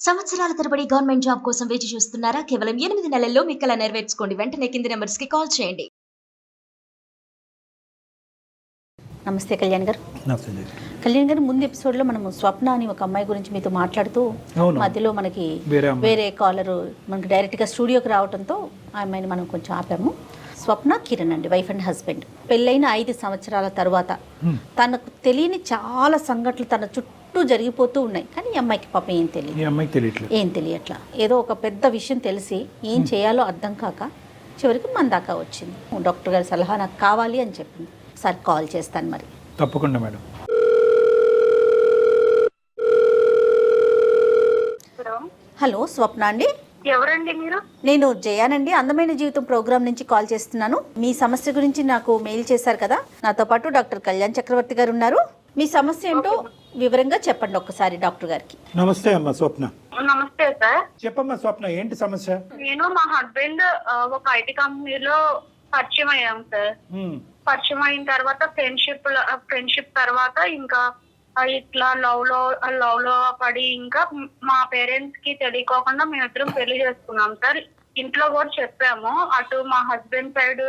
సంవత్సరాల తరబడి government job కోసం వేచి చూస్తున్నారా? కేవలం 8 నెలల్లో మీ కల నెరవేర్చుకోండి. వెంటనే కింది నెంబర్స్‌కి కాల్ చేయండి. నమస్తే కళ్యాణ్ గారు. నమస్తే. కళ్యాణ్ గారు, ముందు ఎపిసోడ్లో మనము స్వప్న అని ఒక అమ్మాయి గురించి మీతో మాట్లాడుతూ మధ్యలో మనకి వేరే కాలరు మనకి డైరెక్ట్గా స్టూడియోకి రావడంతో ఆ అమ్మాయిని మనం కొంచెం ఆపాము. స్వప్న కిరణ్ అండి, వైఫ్ అండ్ హస్బెండ్. పెళ్ళైన 5 సంవత్సరాల తర్వాత తనకు తెలియని చాలా సంఘటనలు తన చుట్టూ జరిగిపోతూ ఉన్నాయి. కానీ ఈ అమ్మాయికి పాపం ఏం తెలియట్లా. ఏదో ఒక పెద్ద విషయం తెలిసి ఏం చేయాలో అర్థం కాక చివరికి మన దాకా వచ్చింది. డాక్టర్ గారి సలహా నాకు కావాలి అని చెప్పింది. ఒకసారి కాల్ చేస్తాను మరి. తప్పకుండా మేడం. హలో, స్వప్న అండి. ఎవరండి మీరు? నేను జయానండి, అందమైన జీవితం ప్రోగ్రామ్ నుంచి కాల్ చేస్తున్నాను. మీ సమస్య గురించి నాకు మెయిల్ చేశారు కదా. నాతో పాటు డాక్టర్ కళ్యాణ్ చక్రవర్తి గారు ఉన్నారు. మీ సమస్య ఏంటో వివరంగా చెప్పండి ఒక్కసారి డాక్టర్ గారికి. నమస్తే అమ్మా స్వప్న. నమస్తే సార్. చెప్పమ్మా స్వప్న, ఏంటి సమస్య? నేను మా హస్బెండ్ ఒక ఐటీ కంపెనీలో పరిచయం అయ్యాం సార్. పరిచయం అయిన తర్వాత ఫ్రెండ్షిప్ తర్వాత ఇంకా ఇట్లా లవ్ లో పడి ఇంకా మా పేరెంట్స్ కి తెలియకోకుండా మేమిద్దరం పెళ్లి చేసుకున్నాం సార్. ఇంట్లో కూడా చెప్పాము. అటు మా హస్బెండ్ సైడ్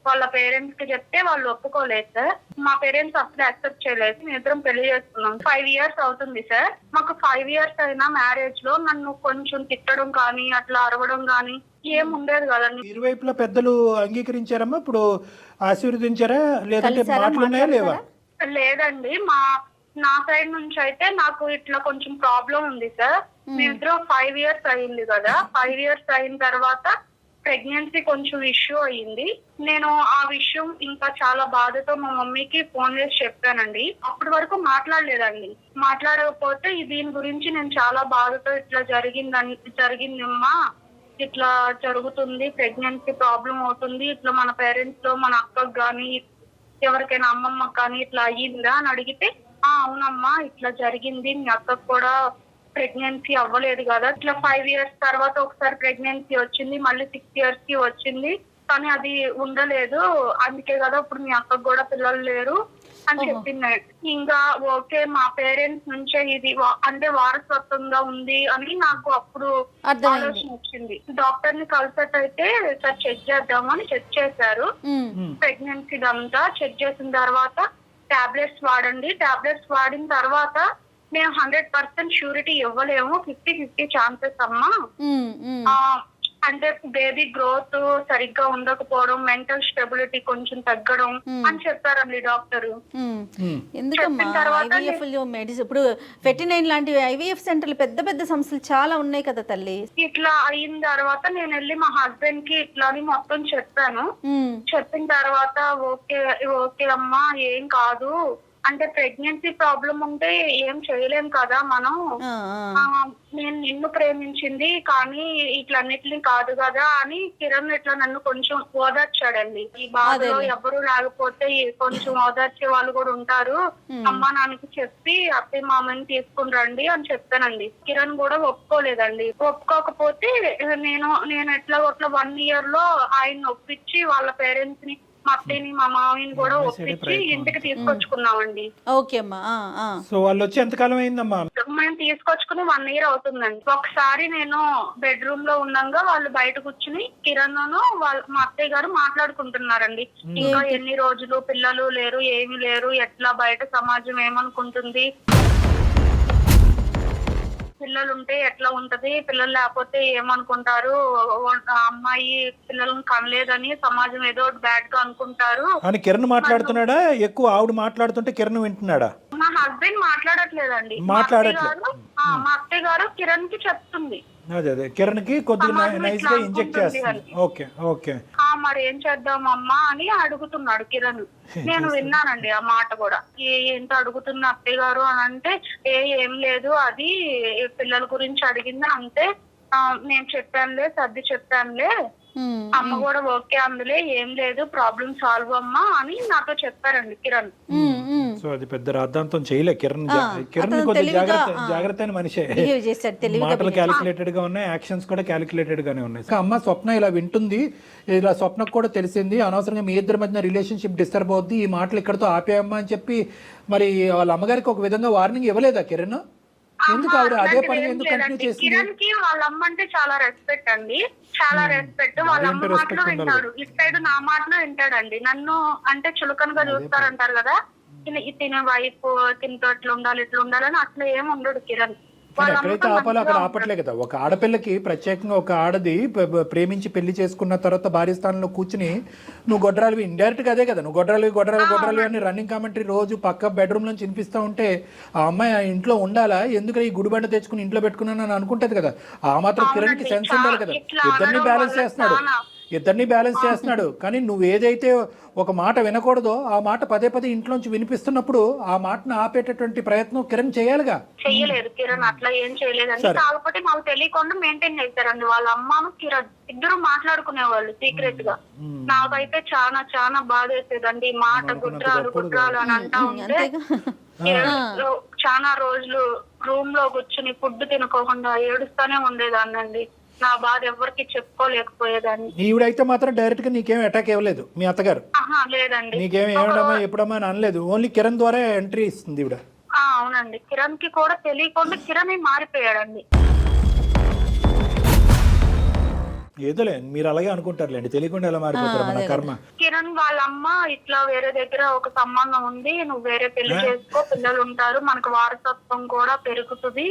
వాళ్ళ పేరెంట్స్ కి చెప్తే వాళ్ళు ఒప్పుకోలేదు సార్. మా పేరెంట్స్ అసలు యాక్సెప్ట్ చేయలేదు. మేమిద్దరం పెళ్లి చేసుకున్నాం. 5 years అవుతుంది సార్. మాకు 5 years అయినా మ్యారేజ్ లో నన్ను కొంచెం తిట్టడం కానీ అట్లా అరవడం కానీ ఏం ఉండేది కదండి. ఇరువైపులా పెద్దలు అంగీకరించారమ్మా? ఇప్పుడు ఆశీర్వదించారా లేదంటే మాటలున్నాయా లేవా? లేదండి, నా సైడ్ నుంచి అయితే నాకు ఇట్లా కొంచెం ప్రాబ్లం ఉంది సార్. మేమిద్దరం 5 years అయింది కదా. 5 years అయిన తర్వాత ప్రెగ్నెన్సీ కొంచెం ఇష్యూ అయ్యింది. నేను ఆ విషయం ఇంకా చాలా బాధతో మా మమ్మీకి ఫోన్ చేసి చెప్పానండి. అప్పటి వరకు మాట్లాడలేదండి. మాట్లాడకపోతే దీని గురించి నేను చాలా బాధతో ఇట్లా జరిగిందమ్మా, ఇట్లా జరుగుతుంది, ప్రెగ్నెన్సీ ప్రాబ్లం అవుతుంది, ఇట్లా మన పేరెంట్స్ లో మన అక్కకు గాని ఎవరికైనా అమ్మమ్మకి కానీ ఇట్లా అయ్యిందా అని అడిగితే, అవునమ్మా ఇట్లా జరిగింది, మీ అక్కకు కూడా ప్రెగ్నెన్సీ అవ్వలేదు కదా, ఇట్లా 5 years తర్వాత ఒకసారి ప్రెగ్నెన్సీ వచ్చింది, మళ్ళీ 6 years కి వచ్చింది, కానీ అది ఉండలేదు, అందుకే కదా ఇప్పుడు మీ అక్కకు కూడా పిల్లలు లేరు అని చెప్పింది. ఇంకా ఓకే, మా పేరెంట్స్ నుంచే ఇది అంటే వారసత్వంగా ఉంది అని నాకు అప్పుడు ఆలోచన వచ్చింది. డాక్టర్ ని కలిసేటైతే సార్ చెక్ చేద్దామని చెక్ చేశారు. ప్రెగ్నెన్సీ అంతా చెక్ చేసిన తర్వాత టాబ్లెట్స్ వాడండి, టాబ్లెట్స్ వాడిన తర్వాత మేము 100% ష్యూరిటీ ఇవ్వలేము, 50-50 ఛాన్సెస్ అమ్మా. అంటే బేబీ గ్రోత్ సరిగ్గా ఉండకపోవడం, మెంటల్ స్టెబిలిటీ కొంచెం తగ్గడం అని చెప్పారండి డాక్టర్. ఇప్పుడు ఫెర్టినైన్ లాంటి ఐవీఎఫ్ సెంటర్లు పెద్ద పెద్ద సంస్థలు చాలా ఉన్నాయి కదా తల్లి. ఇట్లా అయిన తర్వాత నేను వెళ్ళి మా హస్బెండ్ కి ఇట్లా అని మొత్తం చెప్పాను. చెప్పిన తర్వాత ఓకే అమ్మా ఏం కాదు, అంటే ప్రెగ్నెన్సీ ప్రాబ్లం ఉంటే ఏం చేయలేం కదా మనం, నేను నిన్ను ప్రేమించింది కానీ ఇట్లన్నిటిని కాదు కదా అని కిరణ్ ఇట్లా నన్ను కొంచెం ఓదార్చాడండి. ఈ బాధలో ఎవరు లేకపోతే కొంచెం ఓదార్చే వాళ్ళు కూడా ఉంటారు, అమ్మా నాన్నకి చెప్పి అత్తయ్య మామని తీసుకుని రండి అని చెప్పానండి. కిరణ్ కూడా ఒప్పుకోలేదండి. ఒప్పుకోకపోతే నేను ఎట్లా 1 year లో ఆయన ఒప్పించి వాళ్ళ పేరెంట్స్ ని, మా అత్తయ్యని మా మామయ్యని కూడా ఒప్పించి ఇంటికి తీసుకొచ్చుకున్నామండి. ఓకే అమ్మా. సో వాళ్ళు వచ్చి ఎంతకాలం అయిందమ్మా? మేము తీసుకొచ్చుకుని 1 year అవుతుందండి. ఒకసారి నేను బెడ్రూమ్ లో ఉండగా వాళ్ళు బయట కూర్చుని కిరణ్ మా అత్తయ్య గారు మాట్లాడుకుంటున్నారండి. ఇంకా ఎన్ని రోజులు పిల్లలు లేరు, ఏమీ లేరు, ఎట్లా బయట సమాజం ఏమనుకుంటుంది, పిల్లలు ఉంటే ఎట్లా ఉంటది, పిల్లలు లేకపోతే ఏమనుకుంటారు, అమ్మాయి పిల్లలను కనలేదని సమాజం ఏదో బ్యాడ్ గా అనుకుంటారు అని కిరణ్ మాట్లాడుతున్నాడా? ఎక్కువ ఆవిడ మాట్లాడుతుంటే కిరణ్ వింటున్నాడా? మా హస్బెండ్ మాట్లాడట్లేదండి. మా అత్తయ్య గారు కిరణ్ కి చెప్తుంది. అదే కిరణ్ కి కొద్దిగా నైస్ గా ఇంజెక్ట్ చేస్తుంది. ఓకే మరి ఏం చేద్దామమ్మా అని అడుగుతున్నాడు కిరణ్. నేను విన్నానండి ఆ మాట కూడా. ఏంటో అడుగుతున్న అత్తయ్య గారు అని అంటే, ఏం లేదు, అది పిల్లల గురించి అడిగింది అంతే, నేను చెప్పానులే, సర్ది చెప్పానులే, అమ్మ కూడా ఓకే అందులే, ఏం లేదు, ప్రాబ్లం సాల్వ్ అమ్మా అని నాతో చెప్పారండి కిరణ్. సో అది పెద్ద రాద్ధాంతం చేయలే కిరణ్. కొద్దిగా జాగ్రత్త అయిన మనిషే. మాటలు క్యాలిక్యులేటెడ్ గా ఉన్నాయి, యాక్షన్స్ కూడా క్యాలిక్యులేటెడ్ గానే ఉన్నాయి. అమ్మ స్వప్న ఇలా వింటుంది, ఇలా స్వప్నకు కూడా తెలిసింది, అనవసరంగా మీ ఇద్దరి మధ్య రిలేషన్షిప్ డిస్టర్బ్ అవుద్ది, ఈ మాటలు ఇక్కడతో ఆపేయమ్మా అని చెప్పి మరి వాళ్ళ అమ్మగారికి ఒక విధంగా వార్నింగ్ ఇవ్వలేదా కిరణ్? ఎందుకు ఆవిడ అదే పని ఎందుకు కంటిన్యూ చేసింది? కిరణ్ కి వాళ్ళ అమ్మ అంటే చాలా రెస్పెక్ట్ అండి, చాలా రెస్పెక్ట్. వాళ్ళ అమ్మ మాటలు వింటాడు, ఇటు సైడ్ నా మాటలు వింటాడండి. నన్ను అంటే చులకనగా చూస్తారంటారు కదా, తినే వైఫ్ తినతో ఇట్లా ఉండాలి ఇట్లా ఉండాలని అట్లా ఏమి ఉండడు కిరణ్. ఎక్కడైతే ఆపాలో అక్కడ ఆపట్లే కదా. ఒక ఆడపిల్లకి ప్రత్యేకంగా ఒక ఆడది ప్రేమించి పెళ్లి చేసుకున్న తర్వాత భార్య స్థానంలో కూర్చుని నువ్వు గొడ్రాలు ఇండైరెక్ట్ గా అదే కదా, నువ్వు గొడ్రాలు అని రన్నింగ్ కామెంటరీ రోజు పక్క బెడ్రూమ్ నుంచి వినిపిస్తూ ఉంటే ఆ అమ్మాయి ఇంట్లో ఉండాలా, ఎందుకు ఈ గుడిబండ తెచ్చుకుని ఇంట్లో పెట్టుకున్నాను అని అనుకుంటది కదా. ఆ మాత్రం కిరణ్ కి సెన్స్ ఉండాలి కదా. ఇద్దరిని బ్యాలెన్స్ చేస్తున్నాడు కానీ నువ్వు ఏదైతే ఒక మాట వినకూడదో ఆ మాట పదే పదే ఇంట్లోంచి వినిపిస్తున్నప్పుడు ఆ మాటను ఆపేటటువంటి ప్రయత్నం కిరణ్ చేయాలిగా. చెయ్యలేదు కిరణ్, అట్లా ఏం చేయలేదండి. కాకపోతే మాకు తెలియకుండా మెయింటైన్ చేశారండి. వాళ్ళ అమ్మను కిరణ్ ఇద్దరు మాట్లాడుకునేవాళ్ళు సీక్రెట్ గా. నాకైతే చాలా చాలా బాధ వేసేదండి. మాట గుడ్రాలు అని అంటా ఉంటే చాలా రోజులు రూమ్ లో కూర్చుని ఫుడ్ తినుకోకుండా ఏడుస్తానే ఉండేదాన్నండి. నా బాధ ఎవరికి చెప్పుకోలేకపోయేదాన్ని. ఈవిడైతే మాత్రం డైరెక్ట్ గా నీకేం అటాక్ ఇవ్వలేదు మీ అత్తగారు? లేదండి. నీకేం ఏమడమా ఎప్పుడమ్మా అని అనలేదు, ఓన్లీ కిరణ్ ద్వారా ఎంట్రీ ఇస్తుంది ఈవిడ. అవునండి, కిరణ్ కి కూడా తెలియకుండా కిరణ్ మారిపోయాడండి. ఏదోలే మీరు అలాగే అనుకుంటారులేండి, తెలియకుండా ఎలా మారిపోతారు మన కర్మ. కిరణ్ వాళ్ళ అమ్మ ఇట్లా వేరే దగ్గర ఒక సంబంధం ఉంది, నువ్వు వేరే పెళ్లి చేసుకో, పిల్లలు ఉంటారు, మనకు వారసత్వం కూడా పెరుగుతుంది,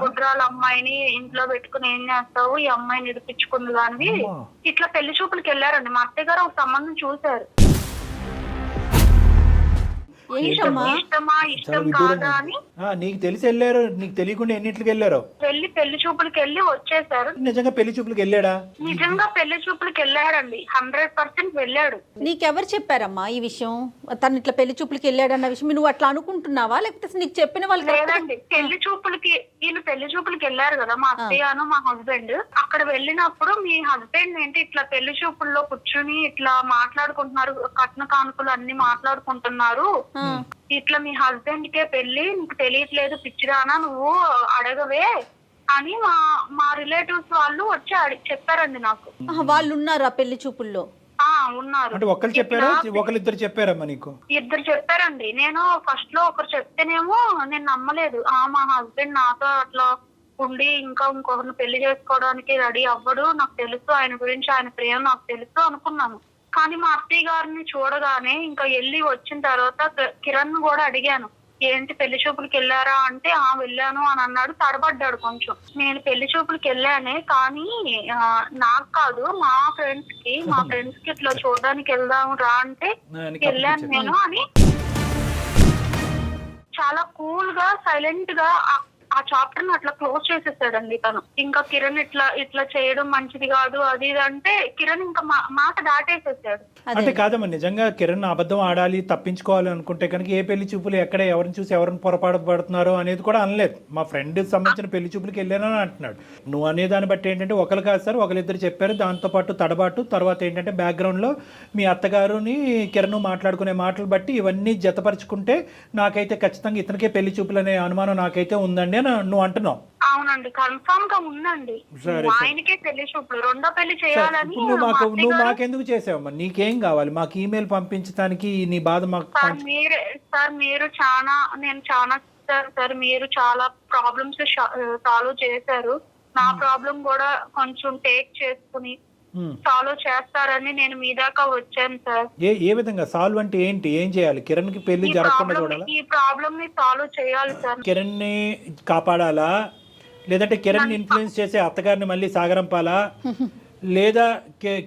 గుడ్రాల అమ్మాయిని ఇంట్లో పెట్టుకుని ఏం చేస్తావు, ఈ అమ్మాయిని నిడిపించుకుంది కానీ ఇట్లా పెళ్లి చూపులకు వెళ్ళారండి. మా అత్తయ్య గారు ఒక సంబంధం చూశారు. నీకు తెలిసి వెళ్ళారు, నీకు తెలియకుండా ఎన్నింటికి వెళ్ళారు? పెళ్లి చూపులకి వెళ్ళి వచ్చేసారు. నిజంగా పెళ్లి చూపులకి వెళ్ళాడా? నిజంగా పెళ్లి చూపులకి వెళ్ళాడండి, 100% వెళ్ళాడు. నీకెవరు చెప్పారమ్మా ఈ విషయం? తను ఇట్లా పెళ్లి చూపులకి వెళ్ళాడన్న విషయం నువ్వు అట్లా అనుకుంటున్నావా, లేకపోతే నీకు చెప్పిన వాళ్ళు? లేదండి, పెళ్లి చూపులకి వీళ్ళు పెళ్లి చూపులకి వెళ్ళారు కదా, మా అత్తయ్యను మా హస్బెండ్. అక్కడ వెళ్ళినప్పుడు మీ హస్బెండ్ ఏంటి ఇట్లా పెళ్లి చూపుల్లో కూర్చుని ఇట్లా మాట్లాడుకుంటున్నారు, కట్న కానుకలు అన్ని మాట్లాడుకుంటున్నారు, ఇట్లా మీ హస్బెండ్ కే పెళ్లి, నీకు తెలియట్లేదు పిచ్చిదానా నువ్వు అడగవే అని మా రిలేటివ్స్ వాళ్ళు వచ్చి చెప్పారండి నాకు. వాళ్ళు ఉన్నారా పెళ్లి చూపుల్లో? ఉన్నారు. అంటే ఒకరు చెప్పారా, ఒకరిద్దరు చెప్పారమ్మా నీకు? ఇద్దరు చెప్పారండి. నేను ఫస్ట్ లో ఒకరు చెప్తేనేమో నేను నమ్మలేదు. మా హస్బెండ్ నాతో అట్లా ఉండి ఇంకా ఇంకొకరిని పెళ్లి చేసుకోవడానికి రెడీ అవ్వడు, నాకు తెలుసు ఆయన గురించి, ఆయన ప్రేమ నాకు తెలుసు అనుకున్నాను. కానీ మా అత్తయ్య గారిని చూడగానే ఇంకా వెళ్ళి వచ్చిన తర్వాత కిరణ్ కూడా అడిగాను, ఏంటి పెళ్లి చూపులకి వెళ్ళారా అంటే వెళ్ళాను అని అన్నాడు. తడబడ్డాడు కొంచెం. నేను పెళ్లి చూపులకి వెళ్ళానే కానీ నాకు కాదు, మా ఫ్రెండ్స్ కి ఇట్లా చూడడానికి వెళ్దాం రా అంటే వెళ్ళాను నేను అని చాలా కూల్ గా సైలెంట్ గా ఆ చాప్టర్ ని అట్లా క్లోజ్ చేసేసాడండి తను. ఇంకా కిరణ్ ఇట్లా చేయడం మంచిది కాదు అది ఇది అంటే కిరణ్ ఇంకా మాట దాటేసేసాడు. అంటే కాదమ్మా, నిజంగా కిరణ్ అబద్ధం ఆడాలి తప్పించుకోవాలి అనుకుంటే కనుక ఏ పెళ్లి చూపులు ఎక్కడ ఎవరిని చూసి ఎవరిని పొరపాటు పడుతున్నారో అనేది కూడా అనలేదు. మా ఫ్రెండ్ సంబంధించిన పెళ్లి చూపులకి వెళ్ళానని అంటున్నాడు. నువ్వు అనే దాన్ని బట్టి ఏంటంటే ఒకరు కాదు సార్, ఒకరిద్దరు చెప్పారు. దాంతో పాటు తడబాటు తర్వాత ఏంటంటే బ్యాక్గ్రౌండ్ లో మీ అత్తగారుని కిరణ్ మాట్లాడుకునే మాటలు బట్టి ఇవన్నీ జతపరుచుకుంటే నాకైతే ఖచ్చితంగా ఇతనికే పెళ్లి చూపులు అనే అనుమానం నాకైతే ఉందండి అని నువ్వు అంటున్నావు. అవునండి, కన్ఫర్మ్ గా ఉందండి. ఆయనకే పెళ్లి చూపులు, రెండో పెళ్లి చేయాలని. నువ్వు మాకెందుకు చేసావమ్మా? నీకేం కావాలి? మాకు ఈమెయిల్ పంపించడానికి నీ బాధ మాకు. మీరు చాలా మీరు చాలా ప్రాబ్లమ్స్ సాల్వ్ చేశారు. నా ప్రాబ్లం కూడా కొంచెం టేక్ చేసుకుని సాల్వ్ చేస్తారని నేను మీ దాకా వచ్చాను సార్. ఏ విధంగా సాల్వ్ అంటే ఏంటి? ఏం చేయాలి? కిరణ్ కి పెళ్లి జరగకుండా చూడాలా? ఈ ప్రాబ్లం ని సాల్వ్ చేయాలి సార్. కిరణ్ ని కాపాడాలా, లేదంటే కిరణ్ ఇన్ఫ్లుయెన్స్ చేసే అత్తగారిని మళ్ళీ సాగరంపాలా, లేదా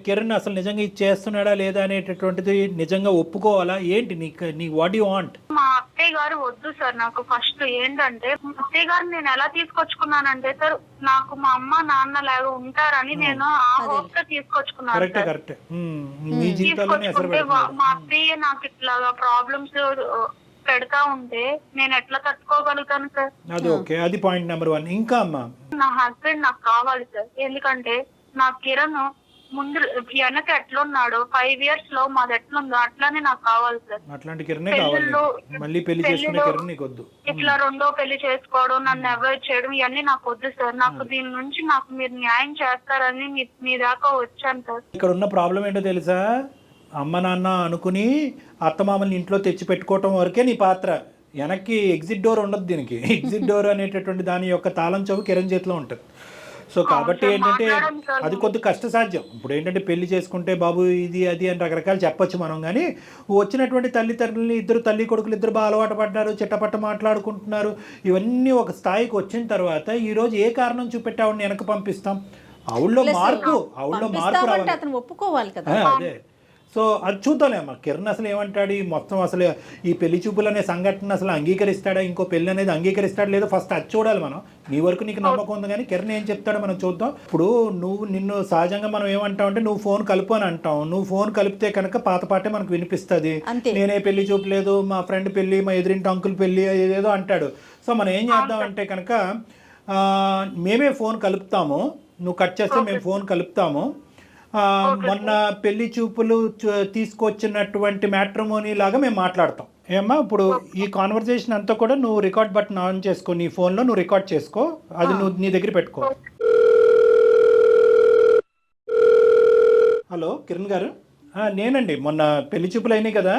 కిరణ్ అసలు నిజంగా ఇది చేస్తున్నాడా లేదా అనేటటువంటిది నిజంగా ఒప్పుకోవాలా? ఏంటి నీ వాట్ యు వాంట్? మా అత్తయ్య గారు వద్దు సార్. నాకు ఫస్ట్ ఏంటంటే మా అత్తయ్య గారిని నేను ఎలా తీసుకొచ్చుకున్నానంటే సార్, నాకు మా అమ్మ నాన్న లాగా ఉంటారని నేను ఆ హోప్ తో తీసుకొచ్చుకున్నాను. తీసుకొచ్చుకుంటే మా అత్తయ్య నాకు ఇట్లా ప్రాబ్లమ్స్ పెడతా ఉంటే నేను ఎట్లా తట్టుకోగలుగుతాను సార్? అది ఓకే, అది పాయింట్ నెంబర్ 1. ఇంకా అమ్మా, నా హస్బెండ్ నాకు కావాలి సార్. ఎందుకంటే నా కిరణ్ ముందు వెనక ఎట్లున్నాడో 5 years లో మాది ఎట్లుందో అట్లానే నాకు కావాలి సార్. అట్లాంటి కిరణే కావాలి. మళ్ళీ పెళ్లి చేసుకునే కిరణ్ నీకు వద్దు. ఇట్లా రెండో పెళ్లి చేసుకోవడం, నన్ను అవాయిడ్ చేయడం ఇవన్నీ నాకు వద్దు సార్. నాకు దీని నుంచి నాకు మీరు న్యాయం చేస్తారని మీ దాకా వచ్చాను సార్. ఇక్కడ ఉన్న ప్రాబ్లం ఏంటో తెలుసా? అమ్మ నాన్న అనుకుని అత్తమామల్ని ఇంట్లో తెచ్చి పెట్టుకోవటం వరకే నీ పాత్ర. వెనక్కి ఎగ్జిట్ డోర్ ఉండదు దీనికి. ఎగ్జిట్ డోర్ అనేటటువంటి దాని యొక్క తాళం చెవి కిరణ్ చేతిలో ఉంటుంది. సో కాబట్టి ఏంటంటే అది కొద్ది కష్టసాధ్యం. ఇప్పుడు ఏంటంటే పెళ్లి చేసుకుంటే బాబు ఇది అది అని రకరకాలు చెప్పొచ్చు మనం, కానీ వచ్చినటువంటి తల్లిదండ్రులని ఇద్దరు తల్లి కొడుకులు ఇద్దరు బాగా అలవాటు పడ్డారు, చిట్టపట్ట మాట్లాడుకుంటున్నారు. ఇవన్నీ ఒక స్థాయికి వచ్చిన తర్వాత ఈరోజు ఏ కారణం చూపెట్టావుని వెనక పంపిస్తాం? ఆవిడలో మార్పు రావాలి, అతను ఒప్పుకోవాలి కదా. అదే. సో అది చూద్దాంలేమ్మా. కిరణ్ అసలు ఏమంటాడు, ఈ మొత్తం అసలు ఈ పెళ్లి చూపులు అనే సంఘటన అసలు అంగీకరిస్తాడా, ఇంకో పెళ్లి అనేది అంగీకరిస్తాడా లేదో ఫస్ట్ అది చూడాలి మనం. నీ వరకు నీకు నమ్మకం ఉంది, కానీ కిరణ్ ఏం చెప్తాడో మనం చూద్దాం. ఇప్పుడు నిన్ను సహజంగా మనం ఏమంటాం అంటే నువ్వు ఫోన్ కలుపు అని అంటాం. నువ్వు ఫోన్ కలిపితే కనుక పాత పాటే మనకు వినిపిస్తుంది. నేనే పెళ్లి చూపలేదు, మా ఫ్రెండ్ పెళ్లి, మా ఎదురింటి అంకుల్ పెళ్లి, ఏదేదో అంటాడు. సో మనం ఏం చేద్దాం అంటే కనుక మేమే ఫోన్ కలుపుతాము, నువ్వు కట్ చేస్తే మేము ఫోన్ కలుపుతాము. మొన్న పెళ్లి చూపులు తీసుకొచ్చినటువంటి మ్యాట్రిమోనీ లాగా మేము మాట్లాడతాం. ఏమ్మా, ఇప్పుడు ఈ కాన్వర్సేషన్ అంతా కూడా నువ్వు రికార్డ్ బటన్ ఆన్ చేసుకో, నీ ఫోన్లో నువ్వు రికార్డ్ చేసుకో, అది నువ్వు నీ దగ్గర పెట్టుకో. హలో కిరణ్ గారు, నేనండి. మొన్న పెళ్లి చూపులు అయినాయి కదా.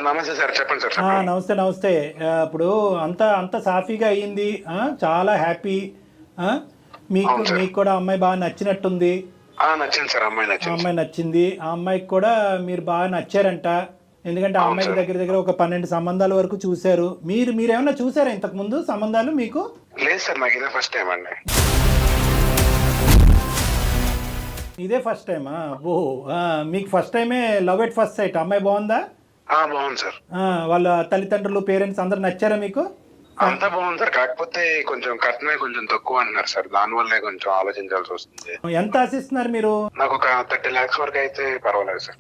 నమస్తే సార్, చెప్పండి సార్. నమస్తే. ఇప్పుడు అంతా సాఫీగా అయ్యింది, చాలా హ్యాపీ. మీకు కూడా అమ్మాయి బాగా నచ్చినట్టుంది. నచ్చింది సార్, అమ్మాయి నచ్చింది. ఆ అమ్మాయికి కూడా మీరు బాగా నచ్చారంట. ఎందుకంటే ఆ అమ్మాయికి దగ్గర ఒక 12 సంబంధాల వరకు చూశారు. మీరేమన్నా చూసారా ఇంతకు ముందు సంబంధాలు? మీకు లేదు సార్, నాకు ఇదే ఫస్ట్ టైం అండి. ఇదే ఫస్ట్ టైమా? మీకు ఫస్ట్ టైమే లవ్ ఎట్ ఫస్ట్ సైట్. అమ్మాయి బాగుందా? బాగుంది సార్. వాళ్ళ తల్లిదండ్రులు, పేరెంట్స్ అందరు నచ్చారా మీకు? అంతా బాగుంది సార్, కాకపోతే కొంచెం కట్నమే కొంచెం తక్కువ అంటున్నారు సార్, దానివల్లే కొంచెం ఆలోచించాల్సి వస్తుంది. ఎంత ఆశిస్తున్నారు మీరు? నాకు ఒక 30 lakhs వరకు అయితే పర్వాలేదు సార్.